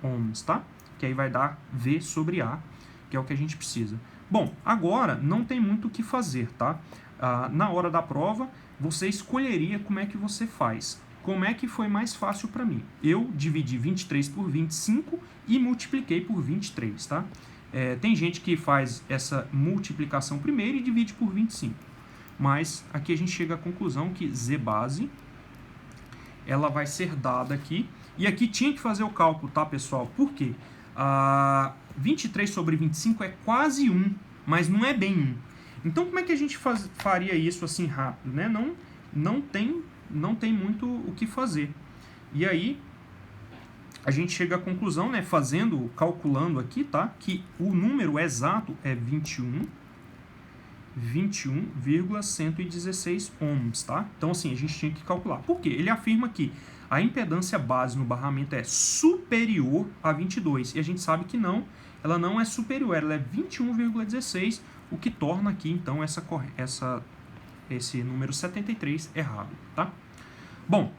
ohms, tá? Que aí vai dar V sobre A, que é o que a gente precisa. Bom, agora não tem muito o que fazer, tá? Na hora da prova, você escolheria como é que você faz. Como é que foi mais fácil para mim? Eu dividi 23 por 25 e multipliquei por 23, tá? Tem gente que faz essa multiplicação primeiro e divide por 25. Mas aqui a gente chega à conclusão que Z base, ela vai ser dada aqui. E aqui tinha que fazer o cálculo, tá, pessoal? Por quê? 23 sobre 25 é quase 1, mas não é bem 1. Então, como é que a gente faria isso assim rápido, né? Não tem muito o que fazer. E aí, a gente chega à conclusão, né, calculando aqui, tá? Que o número exato é 21,116 ohms, tá? Então, assim, a gente tinha que calcular. Por quê? Ele afirma que a impedância base no barramento é superior a 22. E a gente sabe que não, ela não é superior, ela é 21,16, o que torna aqui, então, esse número 73 errado, tá? Bom,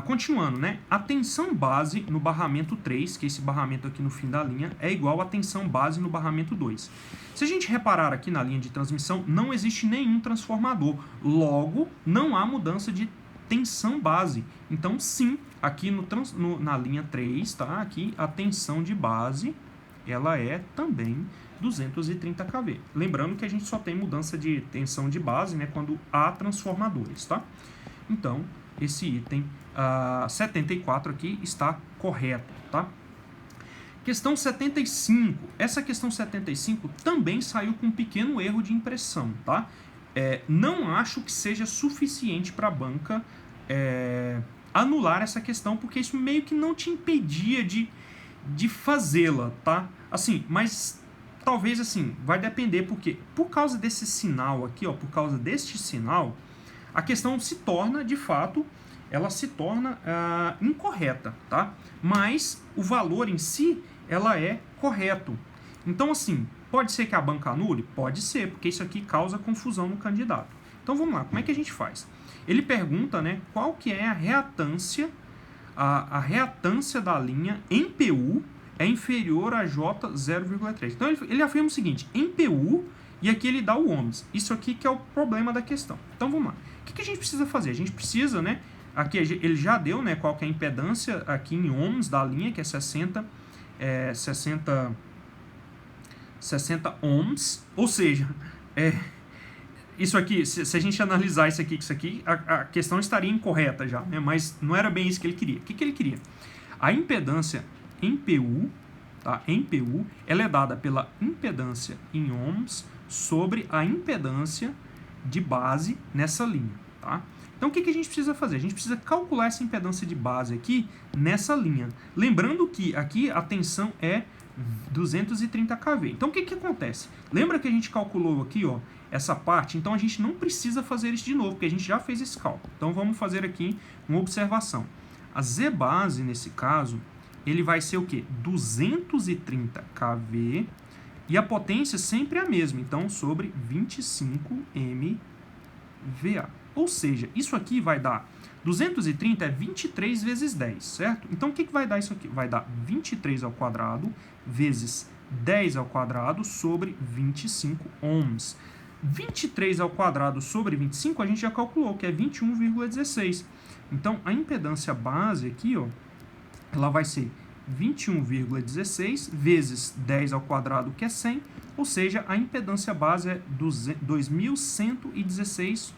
continuando, né? A tensão base no barramento 3, que é esse barramento aqui no fim da linha, é igual à tensão base no barramento 2. Se a gente reparar aqui na linha de transmissão, não existe nenhum transformador. Logo, não há mudança de tensão base. Então, sim, aqui na linha 3, tá? Aqui a tensão de base, ela é também 230 kV. Lembrando que a gente só tem mudança de tensão de base, né, quando há transformadores, tá? Então, esse item 74 aqui está correto, tá? Questão 75. Essa questão 75 também saiu com um pequeno erro de impressão, tá? Não acho que seja suficiente para a banca anular essa questão, porque isso meio que não te impedia de fazê-la, tá? Assim, mas talvez assim, vai depender, porque por causa desse sinal aqui, ó, por causa deste sinal, a questão se torna, de fato, ela se torna incorreta, tá? Mas o valor em si, ela é correto. Então, assim, pode ser que a banca anule? Pode ser, porque isso aqui causa confusão no candidato. Então, vamos lá, como é que a gente faz? Ele pergunta, né, qual que é a reatância, a reatância da linha em PU é inferior a J 0,3. Então, ele afirma o seguinte, em PU, e aqui ele dá o ohms. Isso aqui que é o problema da questão. Então, vamos lá. O que a gente precisa fazer? A gente precisa, né, aqui ele já deu, né, qual que é a impedância aqui em ohms da linha, que é 60 ohms, ou seja, isso aqui, se a gente analisar isso aqui, a questão estaria incorreta já, né, mas não era bem isso que ele queria. O que ele queria? A impedância em PU, tá, em PU, ela é dada pela impedância em ohms sobre a impedância de base nessa linha, tá? Então, o que a gente precisa fazer? A gente precisa calcular essa impedância de base aqui nessa linha. Lembrando que aqui a tensão é 230 kV. Então, o que acontece? Lembra que a gente calculou aqui, ó, essa parte? Então, a gente não precisa fazer isso de novo, porque a gente já fez esse cálculo. Então, vamos fazer aqui uma observação. A Z base, nesse caso, ele vai ser o quê? 230 kV e a potência sempre é a mesma. Então, sobre 25 MVA. Ou seja, isso aqui vai dar 230 é 23 vezes 10, certo? Então, o que vai dar isso aqui? Vai dar 23 ao quadrado vezes 10 ao quadrado sobre 25 ohms. 23 ao quadrado sobre 25 a gente já calculou, que é 21,16. Então, a impedância base aqui, ó, ela vai ser 21,16 vezes 10 ao quadrado, que é 100, ou seja, a impedância base é 2.116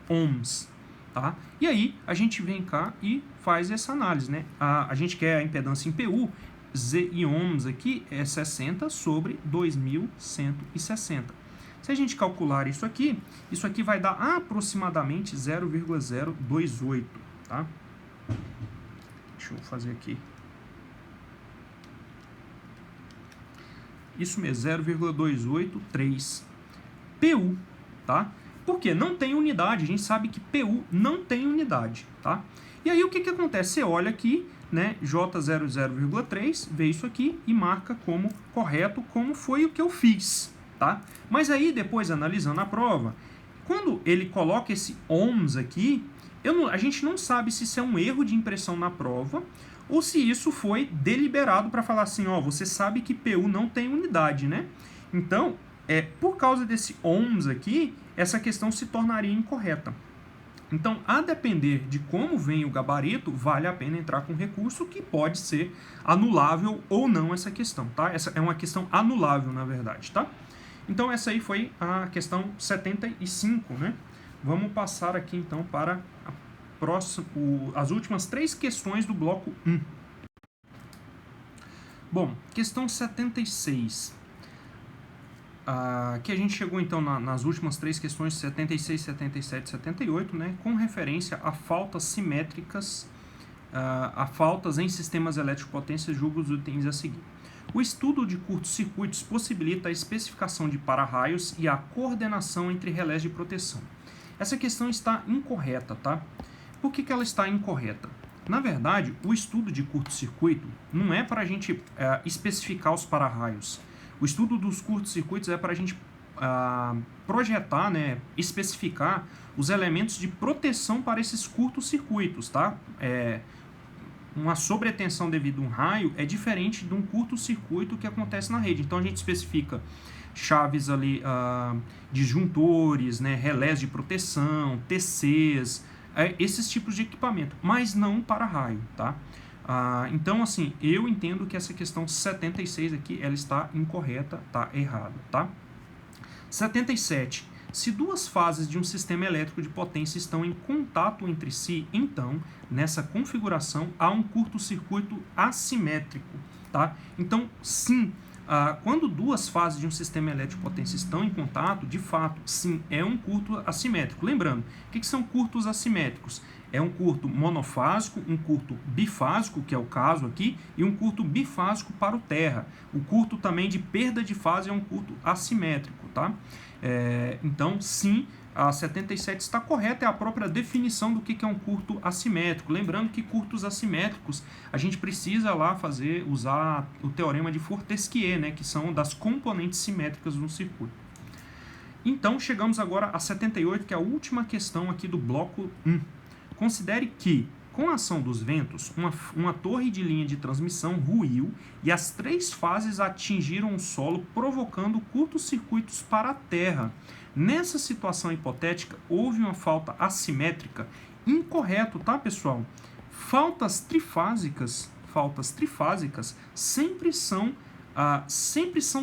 ohms, tá? E aí a gente vem cá e faz essa análise, né? A gente quer a impedância em PU, Z e ohms aqui é 60 sobre 2160. Se a gente calcular isso aqui vai dar aproximadamente 0,028, tá? Deixa eu fazer aqui. Isso mesmo, 0,283 PU, tá? Porque não tem unidade, a gente sabe que PU não tem unidade, tá? E aí o que acontece? Você olha aqui, né, J00,3, vê isso aqui e marca como correto, como foi o que eu fiz, tá? Mas aí depois, analisando a prova, quando ele coloca esse ohms aqui, a gente não sabe se isso é um erro de impressão na prova ou se isso foi deliberado para falar assim, ó, você sabe que PU não tem unidade, né? Então, por causa desse ohms aqui, essa questão se tornaria incorreta. Então, a depender de como vem o gabarito, vale a pena entrar com recurso que pode ser anulável ou não essa questão, tá? Essa é uma questão anulável, na verdade, tá? Então, essa aí foi a questão 75, né? Vamos passar aqui, então, para as últimas 3 questões do bloco 1. Bom, questão 76. Que a gente chegou, então, nas últimas 3 questões, 76, 77 e 78, né? Com referência a faltas simétricas, a faltas em sistemas elétrico-potência, julga os itens a seguir. O estudo de curtos-circuitos possibilita a especificação de para-raios e a coordenação entre relés de proteção. Essa questão está incorreta, tá? Por que ela está incorreta? Na verdade, o estudo de curto-circuito não é para a gente especificar os para-raios. O estudo dos curtos-circuitos é para a gente projetar, né, especificar os elementos de proteção para esses curtos-circuitos, tá? Uma sobretensão devido a um raio é diferente de um curto-circuito que acontece na rede. Então a gente especifica chaves ali, disjuntores, né, relés de proteção, TCs, esses tipos de equipamento, mas não para raio, tá? Então, assim, eu entendo que essa questão 76 aqui, ela está incorreta, tá errada, tá? 77. Se duas fases de um sistema elétrico de potência estão em contato entre si, então, nessa configuração, há um curto-circuito assimétrico, tá? Então, sim, quando duas fases de um sistema elétrico de potência estão em contato, de fato, sim, é um curto assimétrico. Lembrando, o que são curtos assimétricos? É um curto monofásico, um curto bifásico, que é o caso aqui, e um curto bifásico para o terra. O curto também de perda de fase é um curto assimétrico, tá? Então, sim, a 77 está correta, é a própria definição do que é um curto assimétrico. Lembrando que curtos assimétricos, a gente precisa lá usar o teorema de Fortescue, né, que são das componentes simétricas de um circuito. Então, chegamos agora a 78, que é a última questão aqui do bloco 1. Considere que, com a ação dos ventos, uma torre de linha de transmissão ruiu e as 3 fases atingiram o solo, provocando curtos-circuitos para a terra. Nessa situação hipotética, houve uma falta assimétrica. Incorreto, tá, pessoal? Faltas trifásicas sempre são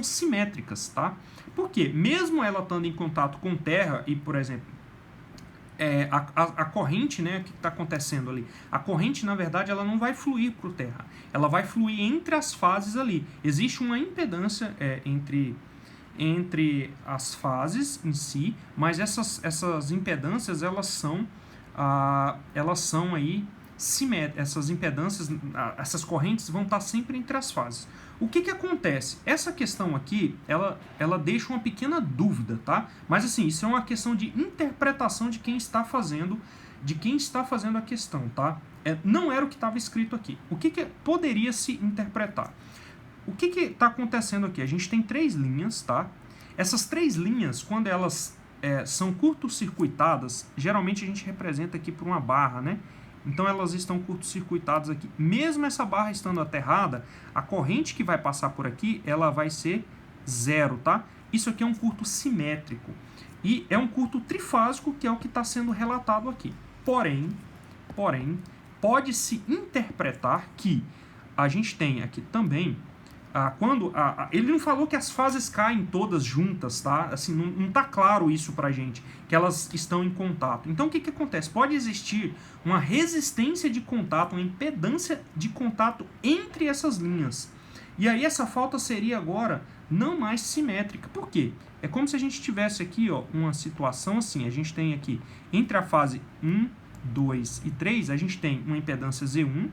simétricas, tá? Porque mesmo ela estando em contato com terra e, por exemplo, a corrente, né, o que está acontecendo ali? A corrente, na verdade, ela não vai fluir para o terra. Ela vai fluir entre as fases ali. Existe uma impedância entre as fases em si, mas essas impedâncias, elas são aí simétricas. Essas impedâncias, essas correntes vão estar sempre entre as fases. O que acontece? Essa questão aqui, ela deixa uma pequena dúvida, tá? Mas assim, isso é uma questão de interpretação de quem está fazendo a questão, tá? Não era o que estava escrito aqui. O que poderia se interpretar? O que está acontecendo aqui? A gente tem 3 linhas, tá? Essas 3 linhas, quando elas são curto-circuitadas, geralmente a gente representa aqui por uma barra, né? Então elas estão curto-circuitadas aqui. Mesmo essa barra estando aterrada, a corrente que vai passar por aqui, ela vai ser 0, tá? Isso aqui é um curto simétrico. E é um curto trifásico, que é o que está sendo relatado aqui. Porém, pode-se interpretar que a gente tem aqui também ele não falou que as fases caem todas juntas, tá? Assim, não tá claro isso pra gente, que elas estão em contato. Então o que acontece? Pode existir uma resistência de contato, uma impedância de contato entre essas linhas. E aí essa falta seria agora não mais simétrica. Por quê? É como se a gente tivesse aqui, ó, uma situação assim. A gente tem aqui, entre a fase 1, 2 e 3, a gente tem uma impedância Z1.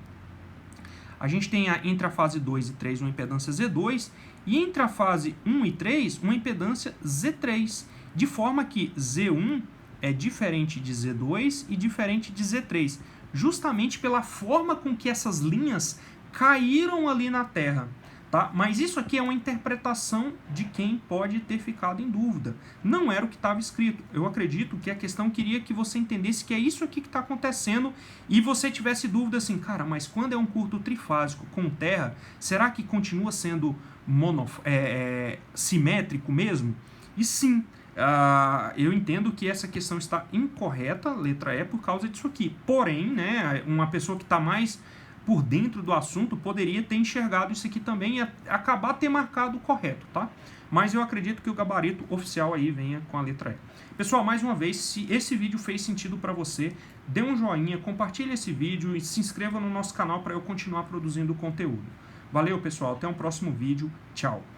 A gente tem entre a fase 2 e 3 uma impedância Z2. E entre a fase 1 e 3, uma impedância Z3. De forma que Z1 é diferente de Z2 e diferente de Z3. Justamente pela forma com que essas linhas caíram ali na Terra. Tá? Mas isso aqui é uma interpretação de quem pode ter ficado em dúvida. Não era o que estava escrito. Eu acredito que a questão queria que você entendesse que é isso aqui que está acontecendo e você tivesse dúvida assim, cara, mas quando é um curto trifásico com Terra, será que continua sendo simétrico mesmo? E sim, eu entendo que essa questão está incorreta, letra E, por causa disso aqui. Porém, né, uma pessoa que está mais por dentro do assunto poderia ter enxergado isso aqui também e acabar ter marcado o correto, tá? Mas eu acredito que o gabarito oficial aí venha com a letra E. Pessoal, mais uma vez, se esse vídeo fez sentido para você, dê um joinha, compartilhe esse vídeo e se inscreva no nosso canal para eu continuar produzindo conteúdo. Valeu, pessoal, até um próximo vídeo. Tchau!